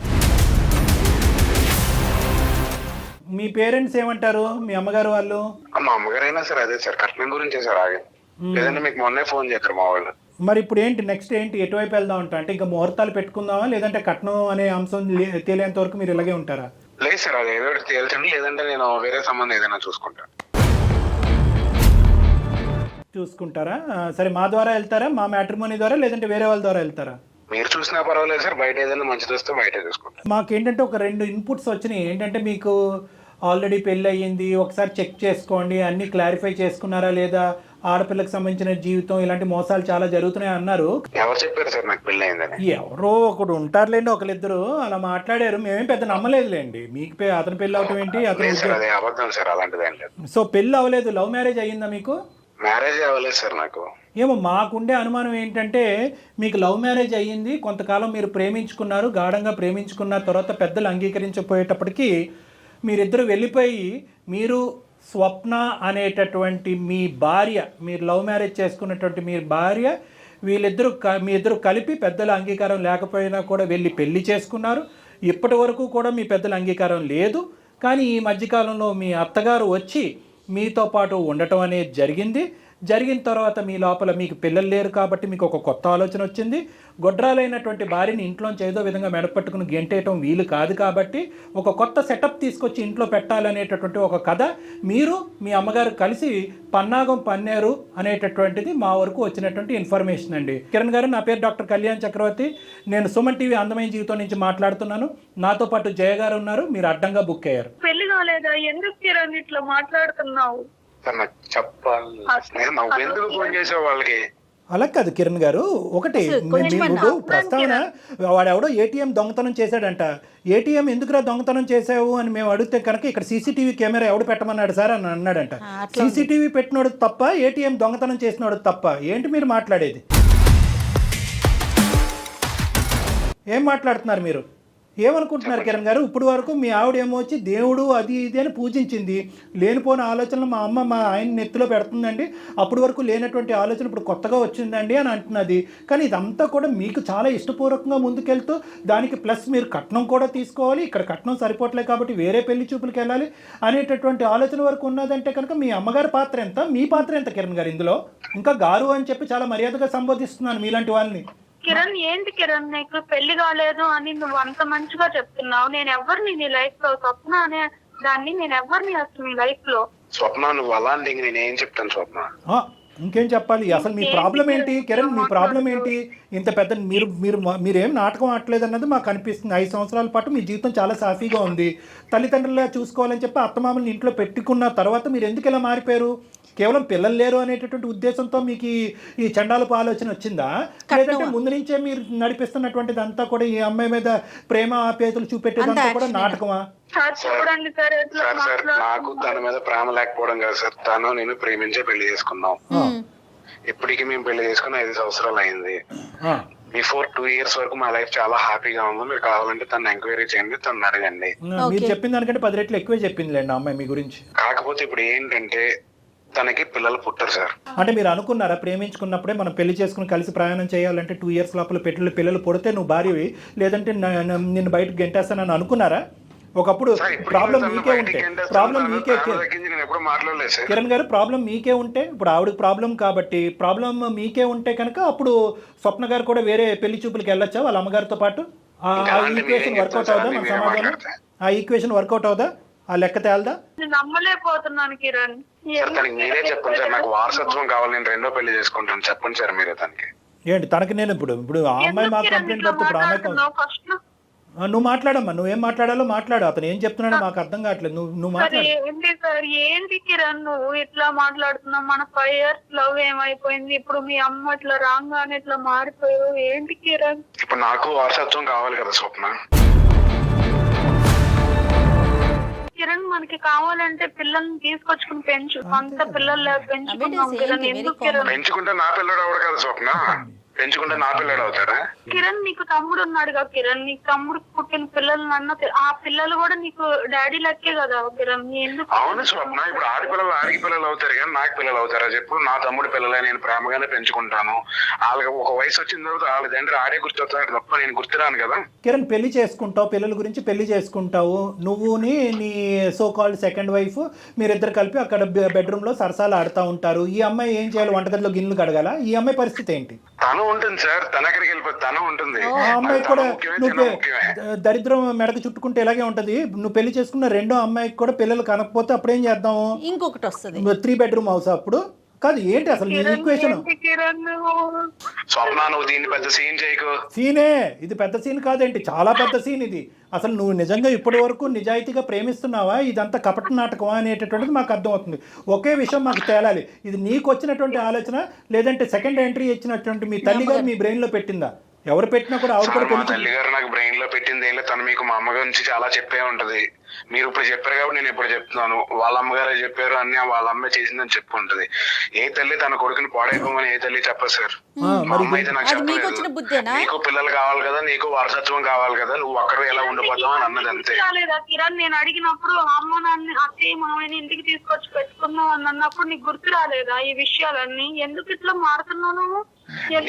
మీ పేరెంట్స్ ఏమంటారు, మీ అమ్మగారు వాళ్ళు? మా అమ్మగారైనా సార్ అదే సార్, కట్నం గురించే సార్ ఆగే. లేదంటే మీకు మొన్నే ఫోన్ చేశారు మా వాళ్ళు. మరి ఇప్పుడు ఏంటి నెక్స్ట్ ఏంటి, ఎటువైపు వెళ్దాం అంటే ఇంకా ముహూర్తాలు పెట్టుకుందామా, లేదంటే కట్నం అనే అంశం తేలేంత వరకు మీరు ఇలాగే ఉంటారా? లేదు సార్, అది ఏదో తేల్చండి, లేదంటే నేను వేరే సంబంధం ఏదైనా చూసుకుంటాను. చూసుకుంటారా? సరే, మా ద్వారా వెళ్తారా, మా మ్యాట్రిమోనీ ద్వారా, లేదంటే వేరే వాళ్ళ ద్వారా వెళ్తారా? మీరు చూసినా పర్వాలేదు సార్, బయట ఏదైనా మంచిది వస్తే బయట చూసుకుంటాం. మాకేంటంటే ఒక 2 ఇన్పుట్స్ వచ్చినాయి. ఏంటంటే మీకు ఆల్రెడీ పెళ్ళి అయ్యింది, ఒకసారి చెక్ చేసుకోండి, అన్ని క్లారిఫై చేసుకున్నారా లేదా, ఆడపిల్లకి సంబంధించిన జీవితం, ఇలాంటి మోసాలు చాలా జరుగుతున్నాయి అన్నారు. ఎవరు చెప్పారు సార్ నాకు పెళ్ళి అయిందని? ఎవరో ఒకడు ఉంటారులేండి, ఒకరిద్దరు అలా మాట్లాడారు. మేమేం పెద్ద నమ్మలేదులేండి. మీకు అతని పెళ్ళి అవటం ఏంటి, అతను అబద్ధం సార్, అలాంటిది. సో పెళ్ళి అవ్వలేదు, లవ్ మ్యారేజ్ అయ్యిందా మీకు? మ్యారేజ్ అవ్వలేదు సార్ నాకు. ఏమో మాకుండే అనుమానం ఏంటంటే మీకు లవ్ మ్యారేజ్ అయ్యింది, కొంతకాలం మీరు ప్రేమించుకున్నారు, గాఢంగా ప్రేమించుకున్న తర్వాత పెద్దలు అంగీకరించకపోయేటప్పటికీ మీరిద్దరు వెళ్ళిపోయి మీరు స్వప్న అనేటటువంటి మీ భార్య, మీరు లవ్ మ్యారేజ్ చేసుకున్నటువంటి మీ భార్య, మీ ఇద్దరు కలిపి పెద్దల అంగీకారం లేకపోయినా కూడా వెళ్ళి పెళ్లి చేసుకున్నారు. ఇప్పటి వరకు కూడా మీ పెద్దల అంగీకారం లేదు. కానీ ఈ మధ్యకాలంలో మీ అత్తగారు వచ్చి మీతో పాటు ఉండటం అనేది జరిగిన తర్వాత మీ లోపల మీకు పిల్లలు లేరు కాబట్టి మీకు ఒక కొత్త ఆలోచన వచ్చింది. గొడ్రాలైనటువంటి భార్యని ఇంట్లోంచి ఏదో విధంగా మెడపట్టుకుని గెంటేయటం వీలు కాదు కాబట్టి ఒక కొత్త సెటప్ తీసుకొచ్చి ఇంట్లో పెట్టాలనేటటువంటి ఒక కథ మీరు మీ అమ్మగారు కలిసి పన్నాగం పన్నారు అనేటటువంటిది మా వరకు వచ్చినటువంటి ఇన్ఫర్మేషన్ అండి. కిరణ్ గారు, నా పేరు డాక్టర్ కళ్యాణ్ చక్రవర్తి. నేను సుమన్ టీవీ అందమైన జీవితం నుంచి మాట్లాడుతున్నాను. నాతో పాటు జయ గారు ఉన్నారు. మీరు అడ్డంగా బుక్ అయ్యారు. పెళ్లి కాలేదా? ఎందుకు కిరణ్ ఇట్లా మాట్లాడుతున్నావు? అలా కాదు కిరణ్ గారు, ఒకటి ప్రస్తావన, వాడెవడో ఏటీఎం దొంగతనం చేశాడంట. ఏటీఎం ఎందుకురా దొంగతనం చేసావు అని మేము అడిగితే కనుక ఇక్కడ సీసీటీవీ కెమెరా ఎవడు పెట్టమన్నాడు సార్ అని అన్నాడంట. సీసీటీవీ పెట్టినోడు తప్ప, ఏటీఎం దొంగతనం చేసినోడు తప్ప? ఏంటి మీరు మాట్లాడేది? ఏం మాట్లాడుతున్నారు మీరు? ఏమనుకుంటున్నారు కిరణ్ గారు? ఇప్పుడు వరకు మీ ఆవిడ ఏమో వచ్చి దేవుడు అది ఇది అని పూజించింది. లేనిపోయిన ఆలోచనలు మా అమ్మ మా ఆయన నెత్తిలో పెడుతుందండి, అప్పటి వరకు లేనటువంటి ఆలోచన ఇప్పుడు కొత్తగా వచ్చిందండి అని అంటున్నది. కానీ ఇదంతా కూడా మీకు చాలా ఇష్టపూర్వకంగా ముందుకెళ్తూ దానికి ప్లస్ మీరు కట్నం కూడా తీసుకోవాలి, ఇక్కడ కట్నం సరిపోవట్లేదు కాబట్టి వేరే పెళ్లి చూపులకు వెళ్ళాలి అనేటటువంటి ఆలోచన వరకు ఉన్నదంటే కనుక మీ అమ్మగారి పాత్ర ఎంత, మీ పాత్ర ఎంత కిరణ్ గారు ఇందులో? ఇంకా గారు అని చెప్పి చాలా మర్యాదగా సంబోధిస్తున్నాను మీలాంటి వాళ్ళని. కిరణ్, ఏంటి కిరణ్ నీకు పెళ్లి కాలేదు అని నువ్వు అంత మంచిగా చెప్తున్నావు. నేను ఎవరిని నీ లైఫ్ లో? స్వప్న అనే దాన్ని నేను ఎవరిని అసలు నీ లైఫ్ లో? స్వప్న నువ్వు అలాంటి నేనేం చెప్తాను స్వప్న? ఇంకేం చెప్పాలి అసలు మీ ప్రాబ్లం ఏంటి కిరణ్, మీ ప్రాబ్లం ఏంటి? ఇంత పెద్ద మీరేం నాటకం ఆడలేదు అన్నది మాకు అనిపిస్తుంది. 5 సంవత్సరాల పాటు మీ జీవితం చాలా సాఫీగా ఉంది. తల్లిదండ్రులు చూసుకోవాలని చెప్పి అత్తమామని ఇంట్లో పెట్టుకున్న తర్వాత మీరు ఎందుకు ఇలా మారిపోయారు? కేవలం పిల్లలు లేరు అనేటటువంటి ఉద్దేశంతో మీకు ఈ చండాలపు ఆలోచన వచ్చిందా, లేదంటే ముందు నుంచే మీరు నడిపిస్తున్నటువంటిది అంతా కూడా ఈ అమ్మాయి మీద ప్రేమ ఆప్యాయతలు చూపెట్టేదంతా కూడా నాటకమా? సార్ నాకు తన మీద ప్రేమ లేకపోవడం కాదు సార్, తను నేను ప్రేమించే పెళ్లి చేసుకున్నాం. ఇప్పటికి మేము పెళ్లి చేసుకుని 5 సంవత్సరాలు అయింది. బిఫోర్ 2 years వరకు మా లైఫ్ చాలా హ్యాపీగా ఉంది. మీరు కావాలంటే తను ఎంక్వైరీ చేయండి, తను అడగండి. మీరు చెప్పిన దానికంటే 10 రెట్లు ఎక్కువే చెప్పిందిలేండి అమ్మాయి మీ గురించి. కాకపోతే ఇప్పుడు ఏంటంటే తనకి పిల్లలు పుట్టరు సార్. అంటే మీరు అనుకున్నారా ప్రేమించుకున్నప్పుడే మనం పెళ్లి చేసుకుని కలిసి ప్రయాణం చేయాలంటే 2 years లోపల పిల్లలు పుడితే నువ్వు భార్యవి, లేదంటే నిన్ను బయటకు గెంటేస్తానని అనుకున్నారా? ఒకప్పుడు ప్రాబ్లం మీకే ఉంటే కిరణ్ గారు ప్రాబ్లం మీకే ఉంటే, ఇప్పుడు ఆవిడకి ప్రాబ్లం కాబట్టి ప్రాబ్లం మీకే ఉంటే కనుక అప్పుడు స్వప్న గారు కూడా వేరే పెళ్లి చూపులకు వెళ్ళొచ్చా వాళ్ళ అమ్మగారితో పాటు? ఆ ఈక్వేషన్ వర్కౌట్ అవుదా? మన సమాజంలో ఆ ఈక్వేషన్ వర్కౌట్ అవుదా? ఆ లెక్క తేలదా? నమ్మలేకపోతున్నాను కిరణ్. మీరే చెప్పండి సార్, నాకు వారసత్వం కావాలి, నేను 2వ పెళ్లి చేసుకుంటాను. చెప్పండి సార్ మీరే తనకి. ఏంటి తనకి? నేను ఇప్పుడు ఆ అమ్మాయి మాకు కంప్లైంట్ పెడితే ఇప్పుడు అమ్మాయి నువ్వు మాట్లాడమ్మా, నువ్వేం మాట్లాడాలో మాట్లాడు. అతను ఏం చెప్తున్నాడో మాకు అర్థం కావట్లేదు. నువ్వు మాట్లాడు. ఏంటి సార్, ఏంటి కిరణ్ నువ్వు ఇట్లా మాట్లాడుతున్నావు? మన 5 years లవ్ ఏమైపోయింది, ఇప్పుడు మీ అమ్మ ఇట్లా రాగానే ఇట్లా మారిపోయావు, ఏంటి కిరణ్? ఇప్పుడు నాకు వారసత్వం కావాలి కదా స్వప్న. కిరణ్ మనకి కావాలంటే పిల్లల్ని తీసుకొచ్చుకుని పెంచు. అంత పిల్లలు పెంచుకున్నాం కిరణ్, ఎందుకు కిరణ్? పెంచుకుంటే నా పిల్లడు అవడు కదా స్వప్న, పెంచుకుంటే నా పిల్లడు అవుతాడా? కిరణ్ నీకు తమ్ముడు ఉన్నాడుగా కిరణ్, నీకు తమ్ముడు పుట్టిన పిల్లలు అన్న ఆ పిల్లలు కూడా నీకు డాడీ లెక్కే కదా కిరణ్. ఎందుకు? అవును స్వప్న, ఇప్పుడు ఆడపిల్లలు ఆడికి పిల్లలు అవుతారు కానీ నాకు పిల్లలు అవుతారా చెప్పు? నా తమ్ముడు పిల్లలే, నేను ప్రేమగానే పెంచుకుంటాను. వాళ్ళకి ఒక వయసు వచ్చిన తర్వాత వాళ్ళ తండ్రి ఆడే గుర్తొస్తాడు తప్ప నేను గుర్తురాను కదా. కిరణ్ పెళ్లి చేసుకుంటావు, పిల్లల గురించి పెళ్లి చేసుకుంటావు, నువ్వుని నీ సో కాల్డ్ సెకండ్ వైఫ్ మీరిద్దరు కలిపి అక్కడ బెడ్రూమ్ లో సరసాలు ఆడుతూ ఉంటారు. ఈ అమ్మాయి ఏం చేయాలి? వంటగదిలో గిన్నెలు కడగాల? ఈ అమ్మాయి పరిస్థితి ఏంటి? తను ఉంటుంది సార్, తన ఎక్కడికి వెళ్ళిపోతే తను ఉంటుంది. ఆ అమ్మాయి కూడా నువ్వు దరిద్రం మెడకు చుట్టుకుంటే ఇలాగే ఉంటది. నువ్వు పెళ్లి చేసుకున్న 2వ అమ్మాయికి కూడా పిల్లలు కనకపోతే అప్పుడేం చేద్దాము? ఇంకొకటి వస్తుంది, 3 bedroom హౌస్. అప్పుడు కాదు ఏంటి అసలు ఈ ఈక్వేషన్? స్వప్న నువ్వు దీన్ని పెద్ద సీన్ చేయకు. సీనే ఇది, పెద్ద సీన్ కాదేంటి, చాలా పెద్ద సీన్ ఇది. అసలు నువ్వు నిజంగా ఇప్పటి వరకు నిజాయితీగా ప్రేమిస్తున్నావా, ఇదంతా కపట నాటకమా అనేటటువంటిది మాకు అర్థమవుతుంది. ఒకే విషయం మాకు తేలాలి, ఇది నీకు వచ్చినటువంటి ఆలోచన లేదంటే సెకండ్ ఎంట్రీ ఇచ్చినటువంటి మీ తల్లి గారు మీ బ్రెయిన్ లో పెట్టిందా? ఎవరు పెట్టినా కూడా ఆవిడ కూడా మా తల్లి గారు నాకు బ్రెయిన్ లో పెట్టింది ఏం లేదు. తను మీకు మా అమ్మ గురించి చాలా చెప్పే ఉంటది. మీరు ఇప్పుడు చెప్పారు కాబట్టి నేను ఇప్పుడు చెప్తున్నాను. వాళ్ళ అమ్మగారే చెప్పారు అన్ని వాళ్ళ అమ్మే చేసిందని చెప్పు ఉంటది. ఏ తల్లి తన కొడుకుని పాడైపోమని ఏ తల్లి చెప్పదు సార్. మా అమ్మ అయితే నాకు చెప్పలేదు, నీకు పిల్లలు కావాలి కదా, నీకు వారసత్వం కావాలి కదా, నువ్వు అక్కడ ఎలా ఉండిపోతావు అని అన్నది అంతే. కిరణ్ నేను అడిగినప్పుడు అమ్మ నాన్న అత్తయ్య మామయ్యని ఇంటికి తీసుకొచ్చి పెట్టుకున్నావు అని అన్నప్పుడు నీకు గుర్తు రాలేదా ఈ విషయాలన్నీ? ఎందుకు ఇట్లా మారుతున్నావు నువ్వు?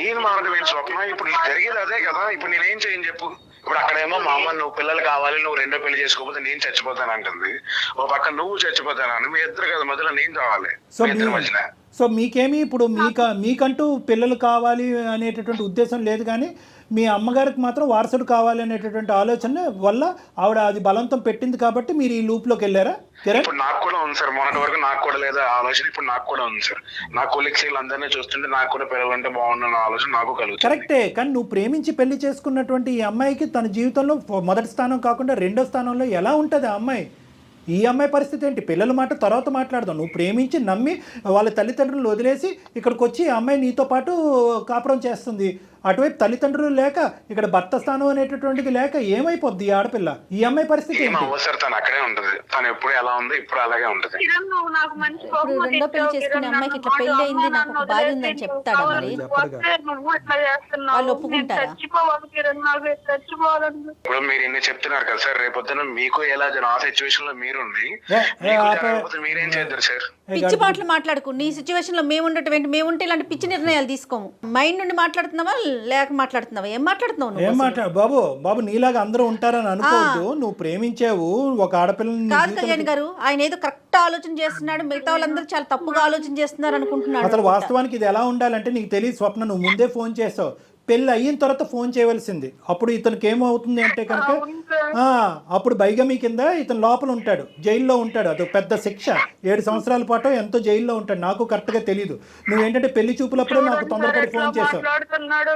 నేను మారడం ఏంటి స్వప్న, ఇప్పుడు జరిగేది అదే కదా. ఇప్పుడు నేనేం చేయను చెప్పు? ఇప్పుడు అక్కడేమో మా అమ్మ నువ్వు పిల్లలు కావాలి, నువ్వు 2వ పెళ్లి చేసుకోకపోతే నేను చచ్చిపోతాను అంటుంది. ఓ పక్క నువ్వు చచ్చిపోతాను, మీ ఇద్దరు కదా మధ్యలో నేను కావాలి. సో మీకేమి ఇప్పుడు మీకంటూ పిల్లలు కావాలి అనేటటువంటి ఉద్దేశం లేదు, కానీ మీ అమ్మగారికి మాత్రం వారసుడు కావాలి అనేటటువంటి ఆలోచన వల్ల ఆవిడ అది బలవంతం పెట్టింది కాబట్టి మీరు ఈ లూప్ లోకి వెళ్ళారా? ఇప్పుడు నాకు కూడా ఉంది సార్, మొన్నటి వరకు నాకు కూడా లేదా ఆలోచన, ఇప్పుడు నాకు కూడా ఉంది సార్. నా కొలీగ్స్ అందరినీ చూస్తుంటే నాకు కూడా పిల్లలు అంటే బాగుండన్న ఆలోచన నాకు కలుగుతుంది. కరెక్టే, కానీ నువ్వు ప్రేమించి పెళ్లి చేసుకున్నటువంటి ఈ అమ్మాయికి తన జీవితంలో మొదటి స్థానం కాకుండా 2వ స్థానంలో ఎలా ఉంటుంది ఆ అమ్మాయి? ఈ అమ్మాయి పరిస్థితి ఏంటి? పిల్లల మాట తర్వాత మాట్లాడదాం. నువ్వు ప్రేమించి నమ్మి వాళ్ళ తల్లిదండ్రులు వదిలేసి ఇక్కడికి వచ్చి ఈ అమ్మాయి నీతో పాటు కాపురం చేస్తుంది. అటువైపు తల్లిదండ్రులు లేక ఇక్కడ భర్త స్థానం అనేటటువంటిది లేక ఏమైపోద్ది ఈ ఆడపిల్ల? ఈ అమ్మాయి పరిస్థితి ఏంటి? తను అక్కడే ఉంటుంది, తను ఎప్పుడు ఎలా ఉంది ఇప్పుడు అలాగే ఉంటుంది. రెండో పెళ్లి చేసుకునే అమ్మాయికి ఇట్లా పెళ్లి అయింది, నాకు ఒక భార్య ఉందని చెప్తాడా? మరి వాళ్ళు ఒప్పుకుంటారా? ఇప్పుడు మీరు ఇన్ని చెప్తున్నారు కదా సార్, రేపొద్దున మీకు ఎలా ఆ సిచ్యువేషన్ లో మీరుండి మీరేం చేద్దరు సార్? పిచ్చి మాటలు మాట్లాడుకు. నీ సిచ్యువేషన్ లో మేము ఉండటం ఏంటి? మేము ఉంటే ఇలాంటి పిచ్చి నిర్ణయాలు తీసుకోము. మైండ్ నుండి మాట్లాడుతున్నావా లేక మాట్లాడుతున్నావా? ఏం మాట్లాడుతున్నావు? ఏం మాట్లాడు బాబు నీలాగా అందరూ ఉంటారని అనుకోవద్దు. నువ్వు ప్రేమించావు ఒక ఆడపిల్లని. కాదు కళ్యాణ్ గారు, ఆయన ఏదో కరెక్ట్ ఆలోచన చేస్తున్నాడు, మిగతా వాళ్ళందరూ చాలా తప్పుగా ఆలోచన చేస్తున్నారు అనుకుంటున్నాడు. అసలు వాస్తవానికి ఇది ఎలా ఉండాలంటే నీకు తెలియదు స్వప్న, నువ్వు ముందే ఫోన్ చేసావు. పెళ్ళి అయిన తర్వాత ఫోన్ చేయవలసింది. అప్పుడు ఇతనికి ఏమవుతుంది అంటే కనుక అప్పుడు బైగమీ కింద ఇతను లోపల ఉంటాడు, జైల్లో ఉంటాడు. అది పెద్ద శిక్ష, 7 సంవత్సరాల పాటు ఎంతో జైల్లో ఉంటాడు. నాకు కరెక్ట్గా తెలియదు. నువ్వేంటంటే పెళ్లి చూపులప్పుడు నాకు తొందరపడి ఫోన్ చేశావు.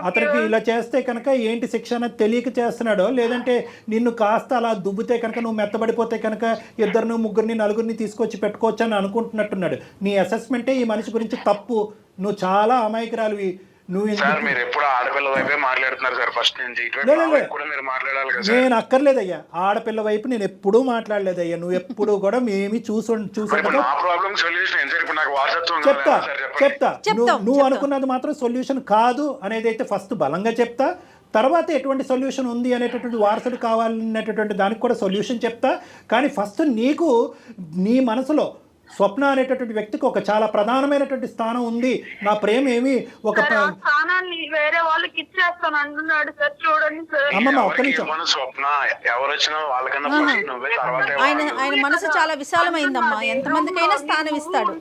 అతనికి ఇలా చేస్తే కనుక ఏంటి శిక్ష అనేది తెలియక చేస్తున్నాడో, లేదంటే నిన్ను కాస్త అలా దుబ్బితే కనుక నువ్వు మెత్తబడిపోతే కనుక 2, 3, 4 తీసుకొచ్చి పెట్టుకోవచ్చు అని అనుకుంటున్నట్టున్నాడు. నీ అసెస్మెంటే ఈ మనిషి గురించి తప్పు. నువ్వు చాలా అమాయకురాలివి. సార్ మీరు ఎప్పుడు ఆడపిల్ల వైపే మాట్లాడుతున్నారు సార్. ఫస్ట్ నుంచి కూడా మీరు మాట్లాడాలి కదా. నేను అక్కర్లేదయ్యా, ఆడపిల్ల వైపు నేను ఎప్పుడూ మాట్లాడలేదయ్యా. నువ్వు ఎప్పుడు కూడా మేమి చెప్తా నువ్వు అనుకున్నది మాత్రం సొల్యూషన్ కాదు అనేది అయితే ఫస్ట్ బలంగా చెప్తా. తర్వాత ఎటువంటి సొల్యూషన్ ఉంది అనేటటువంటి వారసుడు కావాలనేటటువంటి దానికి కూడా సొల్యూషన్ చెప్తా. కానీ ఫస్ట్ నీకు నీ మనసులో స్వప్న అనేటటువంటి వ్యక్తికి ఒక చాలా ప్రధానమైనటువంటి స్థానం ఉంది. నా ప్రేమ ఏమి ఒక స్థానాన్ని వేరే వాళ్ళకి ఇచ్చేస్తాను అంటున్నాడు సార్. చూడండి సార్, అమ్మమ్మ ఒక్క నిమిషం. స్వప్న ఎవరు వచ్చినా వాళ్ళకన్నా ఆయన మనసు చాలా విశాలమైందమ్మా, ఎంతమందికైనా స్థానం ఇస్తాడు.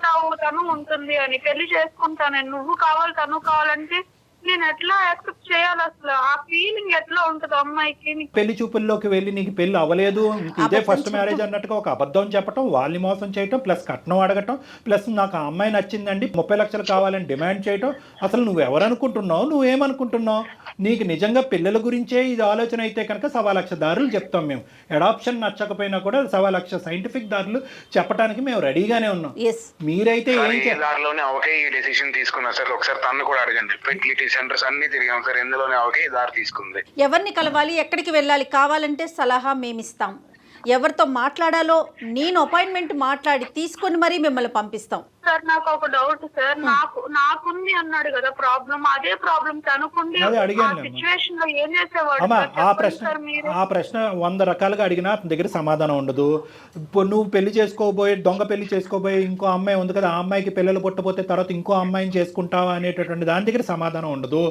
తను ఉంటుంది అని పెళ్లి చేసుకుంటాను, నువ్వు కావాలి తను కావాలంటే నేను ఎట్లా యాక్సెప్ట్ చేయాలి? అసలు ఆ ఫీలింగ్ ఎట్లా ఉంటుంది అమ్మాయికి? పెళ్లి చూపుల్లోకి వెళ్ళి నీకు పెళ్లి అవ్వలేదు, ఇదే ఫస్ట్ మ్యారేజ్ అన్నట్టుగా ఒక అబద్ధం చెప్పడం, వాళ్ళని మోసం చేయటం, ప్లస్ కట్నం అడగటం, ప్లస్ నాకు ఆ అమ్మాయి నచ్చిందండి 30 లక్షలు కావాలని డిమాండ్ చేయటం. అసలు నువ్వు ఎవరనుకుంటున్నావు? నువ్వేమనుకుంటున్నావు? నీకు నిజంగా పిల్లల గురించే ఇది ఆలోచన అయితే కనుక 1,00,000 దారులు చెప్తాం మేము. అడాప్షన్ నచ్చకపోయినా కూడా 1,00,000 సైంటిఫిక్ దారులు చెప్పడానికి మేము రెడీగానే ఉన్నాం. మీరైతే ఏం దారిలోనే ఒకే డెసిషన్ తీసుకున్నారు సార్. ఒకసారి తను కూడా అడగండి. ఫెర్టిలిటీ సెంటర్స్ అన్ని తిరిగాం సార్, ఎందులోనే ఒకే దారి తీసుకుంది. ఎవరిని కలవాలి, ఎక్కడికి వెళ్ళాలి కావాలంటే సలహా మేమిస్తాం. ఎవరితో మాట్లాడాలో నేను అపాయింట్మెంట్ మాట్లాడి తీసుకొని మరీ మిమ్మల్ని పంపిస్తాం. సార్ నాకు ఒక డౌట్ సార్, నాకుంది అన్నాడు కదా ప్రాబ్లం, అదే ప్రాబ్లం తనుకుంది. సిచ్యువేషన్ లో ఏం చేసేవాడు? ఆ ప్రశ్న 100 రకాలుగా అడిగినా అతని దగ్గర సమాధానం ఉండదు. నువ్వు పెళ్లి చేసుకోబోయే దొంగ పెళ్లి చేసుకోబోయే ఇంకో అమ్మాయి ఉంది కదా, ఆ అమ్మాయికి పిల్లలు పుట్టపోతే తర్వాత ఇంకో అమ్మాయిని చేసుకుంటావా అనేటటువంటి దాని దగ్గర సమాధానం ఉండదు.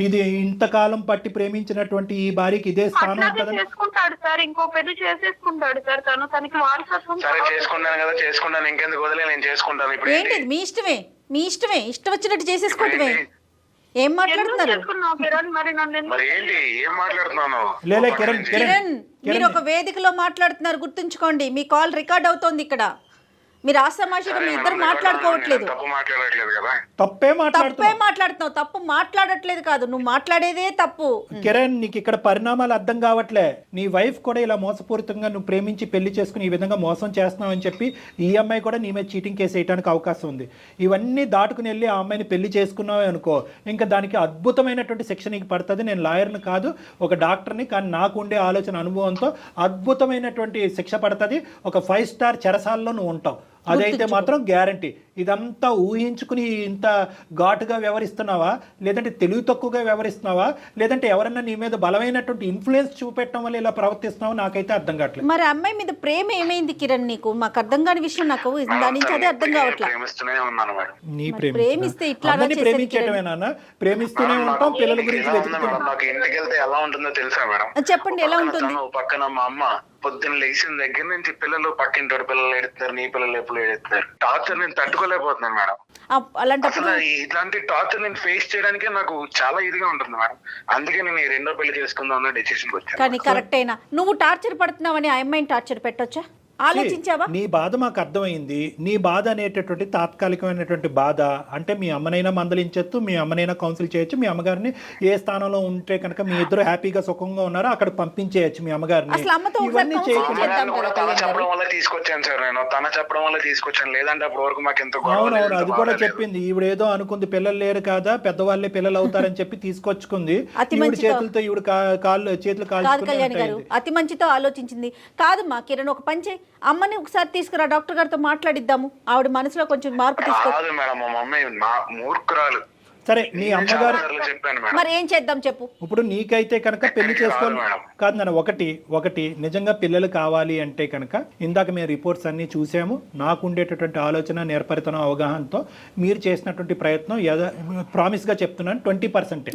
నీది ఇంతకాలం పట్టి ప్రేమించినటువంటి ఈ భార్యకి ఇదే స్థానం ఉంటుంది. చేసుకుంటాడు సార్, ఇంకో పెళ్లి చేసేసుకుంటాడు సార్. తనకి వారసత్వం చేసుకుంటాను కదా, చేసుకుంటాను, ఇంకెందుకు వదిలే, నేను చేసుకుంటాను. ఇప్పుడు ఏంటి మీ ఇష్టమే, మీ ఇష్టమే, ఇష్టం వచ్చినట్టు చేసేసుకోవటమే. ఏం మాట్లాడుతున్నారు కిరణ్? మీరు ఒక వేదికలో మాట్లాడుతున్నారు, గుర్తుంచుకోండి. మీ కాల్ రికార్డ్ అవుతోంది ఇక్కడ. మీరు ఆసమాషిగా మీ ఇద్దరు మాట్లాడుకోవట్లేదు. తప్పే మాట్లాడుతున్నావు. తప్పు మాట్లాడట్లేదు కాదు, నువ్వు మాట్లాడేదే తప్పు. కిరణ్, నీకు ఇక్కడ పరిణామాలు అర్థం కావట్లే. నీ వైఫ్ కూడా ఇలా మోసపూరితంగా నువ్వు ప్రేమించి పెళ్లి చేసుకుని ఈ విధంగా మోసం చేస్తున్నావు అని చెప్పి ఈ అమ్మాయి కూడా నీ మీద చీటింగ్ కేసు వేయడానికి అవకాశం ఉంది. ఇవన్నీ దాటుకుని వెళ్ళి ఆ అమ్మాయిని పెళ్లి చేసుకున్నావు అనుకో, ఇంకా దానికి అద్భుతమైనటువంటి శిక్ష నీకు పడుతుంది. నేను లాయర్ని కాదు, ఒక డాక్టర్ని, కానీ నాకు ఉండే ఆలోచన అనుభవంతో అద్భుతమైనటువంటి శిక్ష పడుతుంది. ఒక 5 స్టార్ చెరసాలలో నువ్వు ఉంటావు. అదైతే మాత్రం గ్యారంటీ. ఇదంతా ఊహించుకుని ఇంత ఘాటుగా వ్యవహరిస్తున్నావా, లేదంటే తెలివి తక్కువగా వ్యవహరిస్తున్నావా, లేదంటే ఎవరన్నా నీ మీద బలమైనటువంటి ఇన్ఫ్లుయెన్స్ చూపెట్టడం వల్ల ఇలా ప్రవర్తిస్తున్నావా, నాకైతే అర్థం కావట్లేదు. మరి అమ్మాయి మీద ప్రేమ ఏమైంది కిరణ్ నీకు? మాకు అర్థం కాని విషయం, నాకు దాని నుంచి అదే అర్థం కావట్లేదు. నీ ప్రేమిస్తే ఇట్లా ప్రేమించడమేనా? ప్రేమిస్తూనే ఉంటాం, పిల్లల గురించి చెప్పండి ఎలా ఉంటుంది? పక్కన మా అమ్మ పొద్దున్న లేచిన దగ్గర నుంచి పిల్లలు పక్కింటి పిల్లలు ఎడుతారు, నీ పిల్లలు ఎప్పుడు ఎడుతారు. టార్చర్ నేను తట్టుకోలేకపోతున్నాను మేడం. అసలు ఇట్లాంటి టార్చర్ నేను ఫేస్ చేయడానికే నాకు చాలా ఇదిగా ఉంటుంది మేడం. అందుకే నేను 2వ పెళ్లి చేసుకుందాం అన్న డెసిషన్ వచ్చాను. కానీ కరెక్ట్ అయినా నువ్వు టార్చర్ పడుతున్నావని ఆ అమ్మాయిని టార్చర్ పెట్టొచ్చా? ఆలోచించావా? నీ బాధ మాకు అర్థమైంది. నీ బాధ అనేటటువంటి తాత్కాలికమైనటువంటి బాధ అంటే మీ అమ్మనైనా మందలించచ్చు, మీ అమ్మనైనా కౌన్సిల్ చేయొచ్చు, మీ అమ్మగారిని ఏ స్థానంలో ఉంటే కనుక మీ ఇద్దరు హ్యాపీగా సుఖంగా ఉన్నారో అక్కడ పంపించేయచ్చు మీ అమ్మగారిని. ఇవన్నీ చెప్పడం వల్ల తీసుకొచ్చాను సార్ నేను, తన చెప్పడం వల్ల తీసుకొచ్చాను. లేదంటే అప్పటి వరకు మాకు ఎంతో. అవునవును, అది కూడా చెప్పింది. ఈవిడేదో అనుకుంది పిల్లలు లేరు కదా, పెద్దవాళ్ళే పిల్లలు అవుతారని చెప్పి తీసుకొచ్చుకుంది. ఈవిడ చేతులతో ఈవిడ చేతులు కాల్చుకుని అతి మంచితో ఆలోచించింది కాదు. మా కిరణ్ ఒక పంచే, అమ్మని ఒకసారి తీసుకురా, డాక్టర్ గారితో మాట్లాడిద్దాము. ఆవిడ మనసులో కొంచెం మార్పు తీసుకొచ్చి. మేడం మా మమ్మీ మూర్ఖురాలు. సరే మీ అమ్మగారు మరి ఏం చేద్దాం చెప్పు. ఇప్పుడు నీకైతే కనుక పెళ్లి చేసుకోవాలి కాదు నాన్న. ఒకటి నిజంగా పిల్లలు కావాలి అంటే కనుక ఇందాక మేము రిపోర్ట్స్ అన్ని చూసాము. నాకు ఉండేటటువంటి ఆలోచన, నేర్పరితనం, అవగాహనతో మీరు చేసినటువంటి ప్రయత్నం ప్రామిస్ గా చెప్తున్నాను 20%.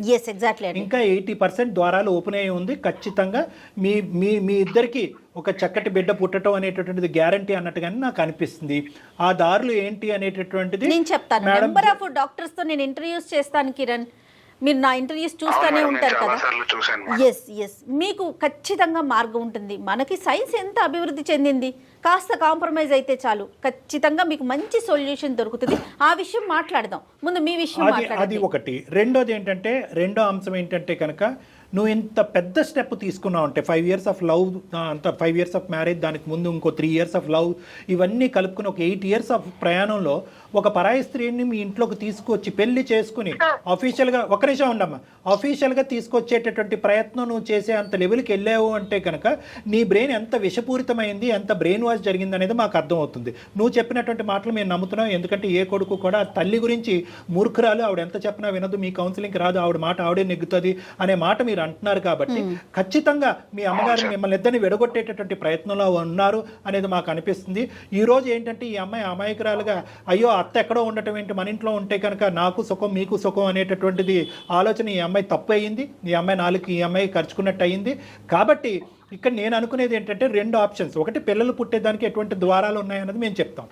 ఇంకా 80% ద్వారాలు ఓపెన్ అయ్యి ఉంది. ఖచ్చితంగా మీ ఇద్దరికి ఒక చక్కటి బిడ్డ పుట్టడం అనేటటువంటిది గ్యారంటీ అన్నట్టుగానే నాకు అనిపిస్తుంది. ఆ దారులు ఏంటి అనేటటువంటిది నేను చెప్తాను. నెంబర్ ఆఫ్ డాక్టర్స్ తో నేను ఇంటర్వ్యూస్ చేస్తాను కిరణ్. మీరు నా ఇంటర్వ్యూస్ చూస్తూనే ఉంటారు కదా. చూశాను. ఎస్ మీకు ఖచ్చితంగా మార్గం ఉంటుంది. మనకి సైన్స్ ఎంత అభివృద్ధి చెందింది, కాస్త కాంప్రమైజ్ అయితే చాలు, ఖచ్చితంగా మీకు మంచి సొల్యూషన్ దొరుకుతుంది. ఆ విషయం మాట్లాడదాం. ముందు మీ విషయం అది మాట్లాడండి. ఒకటి. రెండో అంశం ఏంటంటే కనుక నువ్వు ఇంత పెద్ద స్టెప్ తీసుకున్నావు అంటే 5 years ఆఫ్ లవ్, అంత 5 years ఆఫ్ మ్యారేజ్, దానికి ముందు ఇంకో 3 years ఆఫ్ లవ్, ఇవన్నీ కలుపుకుని ఒక 8 years ఆఫ్ ప్రయాణంలో ఒక పరాయి స్త్రీని మీ ఇంట్లోకి తీసుకొచ్చి పెళ్లి చేసుకుని అఫీషియల్గా, ఒక నిమిషం ఉండమ్మా, అఫీషియల్గా తీసుకొచ్చేటటువంటి ప్రయత్నం నువ్వు చేసే అంత లెవెల్కి వెళ్ళావు అంటే కనుక నీ బ్రెయిన్ ఎంత విషపూరితమైంది, ఎంత బ్రెయిన్ వాష్ జరిగింది అనేది మాకు అర్థమవుతుంది. నువ్వు చెప్పినటువంటి మాటలు మేము నమ్ముతున్నాం. ఎందుకంటే ఏ కొడుకు కూడా తల్లి గురించి మూర్ఖురాలు, ఆవిడ ఎంత చెప్పినా వినదు, మీ కౌన్సిలింగ్కి రాదు, ఆవిడ మాట ఆవిడే నెగ్గుతుంది అనే మాట మీరు అంటున్నారు. కాబట్టి ఖచ్చితంగా మీ అమ్మగారు మిమ్మల్ని ఇద్దరిని విడగొట్టేటటువంటి ప్రయత్నంలో ఉన్నారు అనేది మాకు అనిపిస్తుంది. ఈ రోజు ఏంటంటే ఈ అమ్మాయి అమాయకురాలుగా, అయ్యో అత్త ఎక్కడో ఉండటం ఏంటి, మన ఇంట్లో ఉంటే కనుక నాకు సుఖం మీకు సుఖం అనేటటువంటిది ఆలోచన ఈ అమ్మాయి తప్పు అయ్యింది. ఈ అమ్మాయి నాలుగు ఈ అమ్మాయి ఖర్చుకున్నట్టు అయ్యింది. కాబట్టి ఇక్కడ నేను అనుకునేది ఏంటంటే 2 ఆప్షన్స్. ఒకటి, పిల్లలు పుట్టేదానికి ఎటువంటి ద్వారాలు ఉన్నాయన్నది మేము చెప్తాం.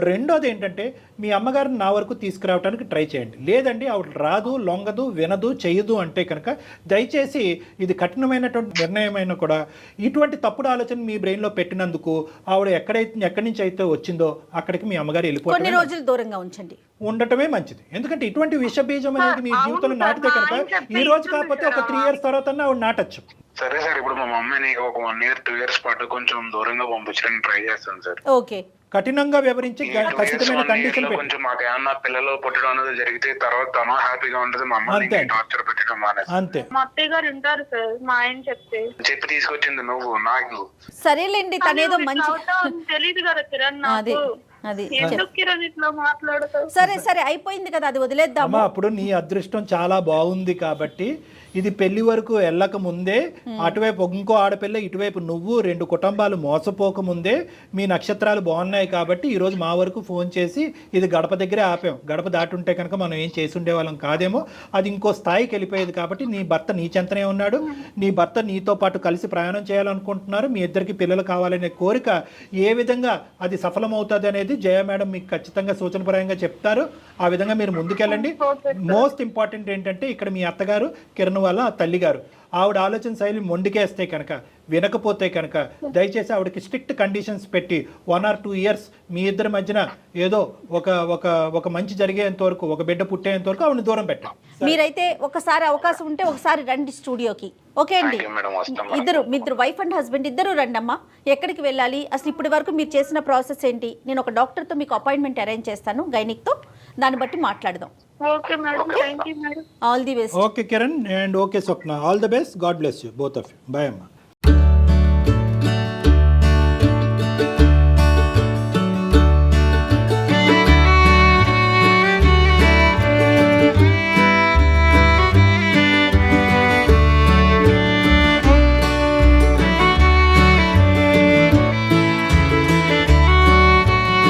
రెండోది ఏంటంటే మీ అమ్మగారిని నా వరకు తీసుకురావడానికి ట్రై చేయండి. లేదండి ఆవిడ రాదు, లొంగదు, వినదు, చేయదు అంటే కనుక దయచేసి ఇది కఠినమైనటువంటి నిర్ణయమైనా కూడా ఇటువంటి తప్పుడు ఆలోచన మీ బ్రెయిన్లో పెట్టినందుకు ఆవిడ ఎక్కడి నుంచి అయితే వచ్చిందో అక్కడికి మీ అమ్మగారు కొన్ని రోజులు దూరంగా ఉంచండి, ఉండటమే మంచిది. ఎందుకంటే ఇటువంటి విషబీజం అనేది మీ జీవితంలో నాటితే కనుక ఈ రోజు కాకపోతే ఒక 3 years తర్వాత ఆవిడ నాటచ్చు. సరే సార్, ఇప్పుడు మా మమ్మీని ఒక 1 year 2 years పాటు కొంచెం దూరంగా పంపించడానికి ట్రై చేస్తాను సార్. ఓకే, కఠినంగా వివరించి ఖచ్చితమైన కండిషన్ కొంచెం మాకు ఏమన్నా పిల్లలు పుట్టడం అనేది జరిగితే తర్వాత తను హ్యాపీగా ఉంటుంది, మా అమ్మ టార్చర్ పెట్టడం మానేసి. అంతే. మా అత్తయ్య గారు వింటారు సార్, మా ఆయన చెప్పి తీసుకొచ్చింది నువ్వు నాకు. సరేలేండి, తనేదో మంచి తెలియదు కదా కిరణ్ నాకు. అది ఎందుకు కిరణ్ ఇట్లా మాట్లాడతావు? సరే అయిపోయింది కదా, అది వదిలేద్దాం. అప్పుడు నీ అదృష్టం చాలా బాగుంది కాబట్టి ఇది పెళ్లి వరకు వెళ్ళక ముందే అటువైపు ఇంకో ఆడపిల్ల, ఇటువైపు నువ్వు, 2 కుటుంబాలు మోసపోక ముందే మీ నక్షత్రాలు బాగున్నాయి కాబట్టి ఈరోజు మా వరకు ఫోన్ చేసి ఇది గడప దగ్గరే ఆపాం. గడప దాటి ఉంటే కనుక మనం ఏం చేసి ఉండేవాళ్ళం కాదేమో, అది ఇంకో స్థాయికి వెళ్ళిపోయేది. కాబట్టి నీ భర్త నీ చెంతనే ఉన్నాడు, నీ భర్త నీతో పాటు కలిసి ప్రయాణం చేయాలనుకుంటున్నారు, మీ ఇద్దరికి పిల్లలు కావాలనే కోరిక ఏ విధంగా అది సఫలమవుతుంది అనేది జయ మేడం మీకు ఖచ్చితంగా సూచనపరంగా చెప్తారు. ఆ విధంగా మీరు ముందుకెళ్ళండి. మోస్ట్ ఇంపార్టెంట్ ఏంటంటే ఇక్కడ మీ అత్తగారు కిరణ్ వాళ్ళ తల్లి గారు, ఆవిడ ఆలోచన శైలి మొండికేస్తే కనుక, వినకపోతే కనుక దయచేసి ఆవిడకి స్ట్రిక్ట్ కండిషన్స్ పెట్టి 1 or 2 years మీ ఇద్దరి మధ్యన ఏదో ఒక మంచి జరిగేంత వరకు, ఒక బిడ్డ పుట్టేంత వరకు ఆవిడని దూరం పెట్టండి. మీరైతే ఒకసారి అవకాశం ఉంటే ఒకసారి రండి స్టూడియోకి. ఓకే అండి, ఇద్దరు వైఫ్ అండ్ హస్బెండ్ ఇద్దరు రండి అమ్మా. ఎక్కడికి వెళ్ళాలి, అసలు ఇప్పటి వరకు మీరు చేసిన ప్రాసెస్ ఏంటి, నేను ఒక డాక్టర్తో మీకు అపాయింట్మెంట్ అరేంజ్ చేస్తాను, గైనిక్తో, దాన్ని బట్టి మాట్లాడదాం. Okay madam, thank you madam. All the best. Okay Kiran and okay Swapna, all the best. God bless you both of you. Bye అమ్మా.